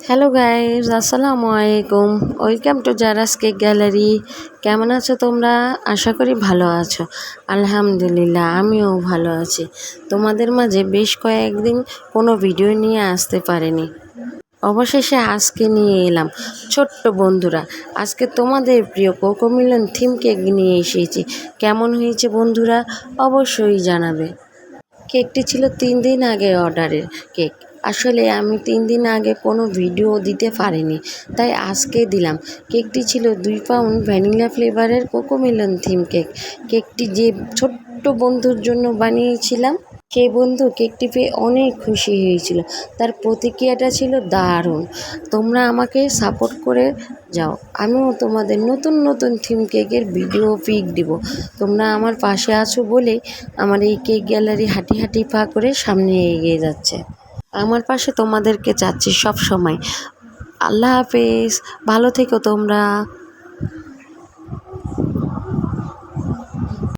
Hello guys, আসসালামু আলাইকুম। Welcome to Zara's cake gallery. কেমন আছো তোমরা? আশা করি ভালো আছো। আলহামদুলিল্লাহ, আমিও ভালো আছি। তোমাদের মাঝে বেশ কয়েকদিন কোনো ভিডিও নিয়ে আসতে পারিনি, অবশেষে আজকে নিয়ে এলাম। ছোট্ট বন্ধুরা, আজকে তোমাদের প্রিয় কোকোমিলন থিম কেক নিয়ে এসেছি। কেমন হয়েছে বন্ধুরা? অবশ্যই জানাবে। কেকটি ছিল 3 দিন আগে অর্ডারের কেক। আসলে আমি 3 দিন আগে কোনো ভিডিও দিতে পারিনি, তাই আজকে দিলাম। কেকটি ছিল 2 পাউন্ড ভ্যানিলা ফ্লেভারের কোকোমেলন থিম কেক। কেকটি যে ছোট্ট বন্ধুর জন্য বানিয়েছিলাম, সেই বন্ধু কেকটি পেয়ে অনেক খুশি হয়েছিল। তার প্রতিক্রিয়াটা ছিল দারুণ। তোমরা আমাকে সাপোর্ট করে যাও, আমিও তোমাদের নতুন নতুন থিম কেকের ভিডিও পিক দিব। তোমরা আমার পাশে আছো বলে আমার এই কেক গ্যালারি হাঁটি হাঁটি পা করে সামনে এগিয়ে যাচ্ছে। আমার পাশে তোমাদেরকে চাচ্ছি সব সময়। আল্লাহ হাফেজ, ভালো থেকো তোমরা।